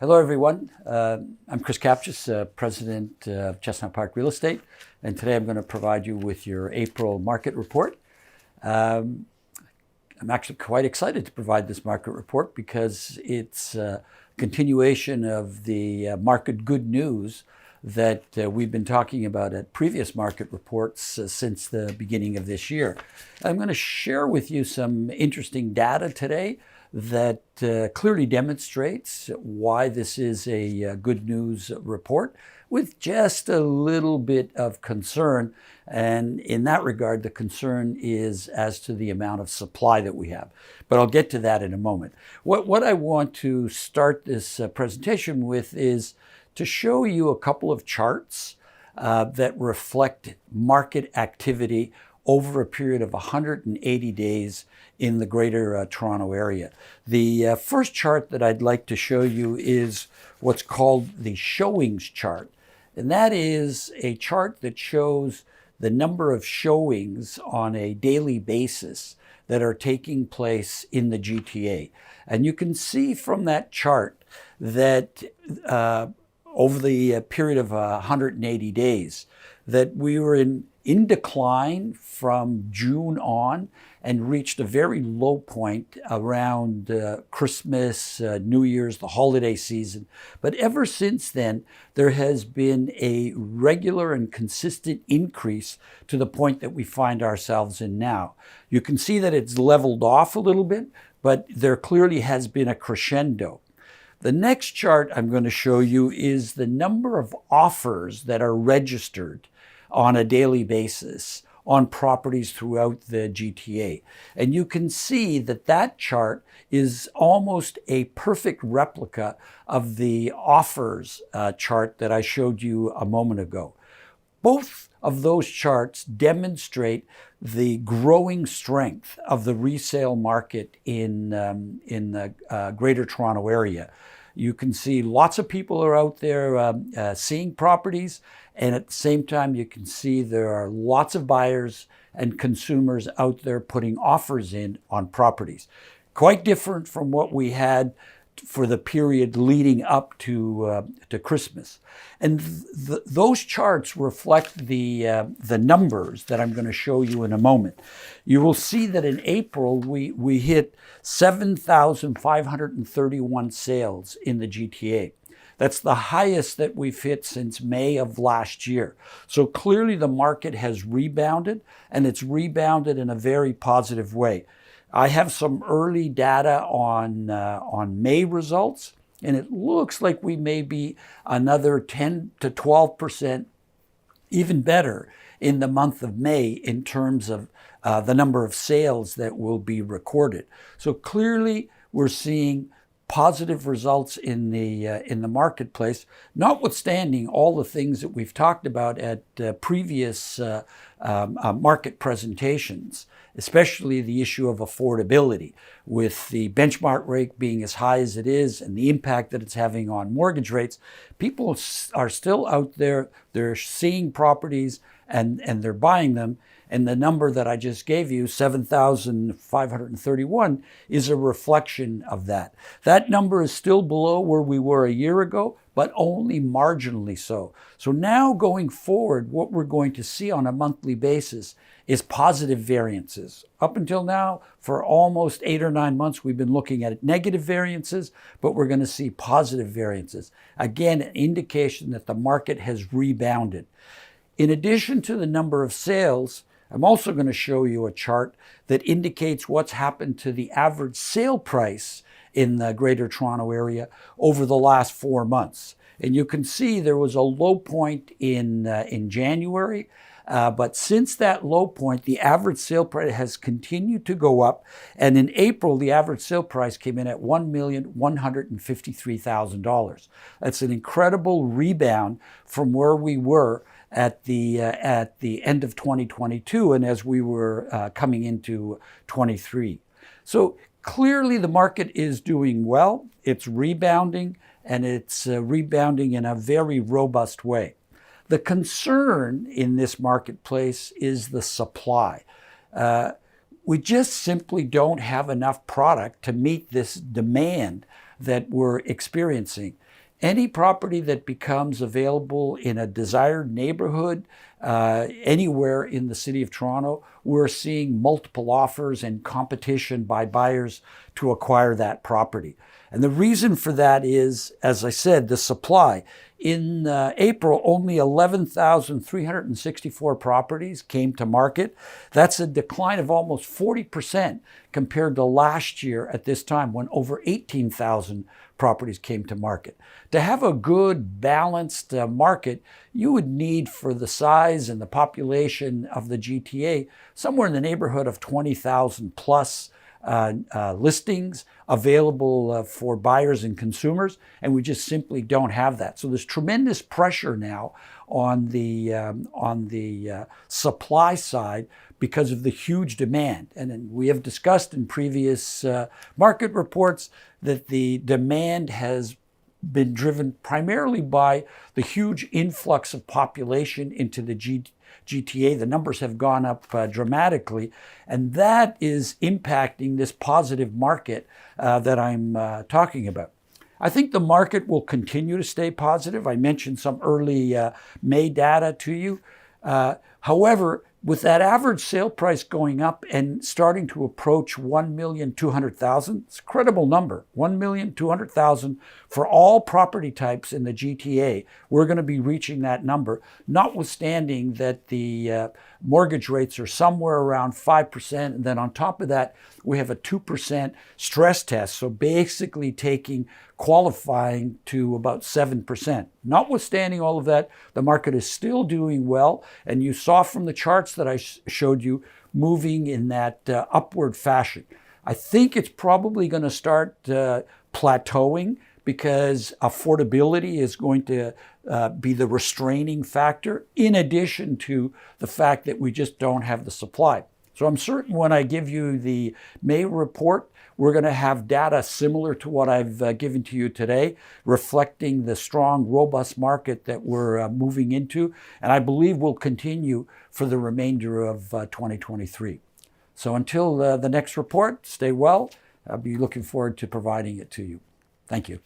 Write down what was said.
Hello, everyone. I'm Chris Kapches, President of Chestnut Park Real Estate, and today I'm going to provide you with your April market report. Um, I'm actually quite excited to provide this market report because it's a continuation of the market good news that we've been talking about at previous market reports since the beginning of this year. I'm going to share with you some interesting data today that clearly demonstrates why this is a good news report with just a little bit of concern. And in that regard, the concern is as to the amount of supply that we have. But I'll get to that in a moment. What I want to start this presentation with is to show you a couple of charts that reflect market activity over a period of 180 days in the Greater Toronto Area. The first chart that I'd like to show you is what's called the showings chart. And that is a chart that shows the number of showings on a daily basis that are taking place in the GTA. And you can see from that chart that over the period of 180 days, that we were in decline from June on and reached a very low point around Christmas, New Year's, the holiday season. But ever since then, there has been a regular and consistent increase to the point that we find ourselves in now. You can see that it's leveled off a little bit, but there clearly has been a crescendo. The next chart I'm going to show you is the number of offers that are registered on a daily basis on properties throughout the GTA. And you can see that that chart is almost a perfect replica of the offers chart that I showed you a moment ago. Both of those charts demonstrate the growing strength of the resale market in the Greater Toronto Area. You can see lots of people are out there seeing properties, and at the same time you can see there are lots of buyers and consumers out there putting offers in on properties. Quite different from what we had for the period leading up to Christmas. And those charts reflect the numbers that I'm going to show you in a moment. You will see that in April, we hit 7,531 sales in the GTA. That's the highest that we've hit since May of last year. So clearly the market has rebounded, and it's rebounded in a very positive way. I have some early data on May results, and it looks like we may be another 10 to 12% even better in the month of May in terms of the number of sales that will be recorded. So clearly we're seeing positive results in the marketplace, notwithstanding all the things that we've talked about at previous market presentations, especially the issue of affordability, with the benchmark rate being as high as it is and the impact that it's having on mortgage rates. People are still out there, they're seeing properties and they're buying them. And the number that I just gave you, 7,531, is a reflection of that. That number is still below where we were a year ago, but only marginally so. So now going forward, what we're going to see on a monthly basis is positive variances. Up until now, for almost 8 or 9 months, we've been looking at negative variances, but we're going to see positive variances. Again, an indication that the market has rebounded. In addition to the number of sales, I'm also going to show you a chart that indicates what's happened to the average sale price in the Greater Toronto Area over the last 4 months. And you can see there was a low point in January, but since that low point, the average sale price has continued to go up. And in April, the average sale price came in at $1,153,000. That's an incredible rebound from where we were at the end of 2022 and as we were coming into 23. So clearly the market is doing well, it's rebounding, and it's rebounding in a very robust way. The concern in this marketplace is the supply. We just simply don't have enough product to meet this demand that we're experiencing. Any property that becomes available in a desired neighborhood, anywhere in the city of Toronto, we're seeing multiple offers and competition by buyers to acquire that property. And the reason for that is, as I said, the supply. In April, only 11,364 properties came to market. That's a decline of almost 40% compared to last year at this time, when over 18,000 properties came to market. To have a good, balanced market, you would need, for the size and the population of the GTA, somewhere in the neighborhood of 20,000 plus listings available for buyers and consumers, and we just simply don't have that. So there's tremendous pressure now on the supply side because of the huge demand. And then we have discussed in previous market reports that the demand has been driven primarily by the huge influx of population into the GTA. The numbers have gone up dramatically, and that is impacting this positive market that I'm talking about. I think the market will continue to stay positive. I mentioned some early May data to you. However, with that average sale price going up and starting to approach 1,200,000, it's a credible number, 1,200,000 for all property types in the GTA. We're going to be reaching that number, notwithstanding that the mortgage rates are somewhere around 5%. And then on top of that, we have a 2% stress test. So basically qualifying to about 7%. Notwithstanding all of that, the market is still doing well. And you saw from the charts that I showed you, moving in that upward fashion. I think it's probably going to start plateauing, because affordability is going to be the restraining factor, in addition to the fact that we just don't have the supply. So I'm certain when I give you the May report, we're going to have data similar to what I've given to you today, reflecting the strong, robust market that we're moving into, and I believe will continue for the remainder of 2023. So until the next report, stay well. I'll be looking forward to providing it to you. Thank you.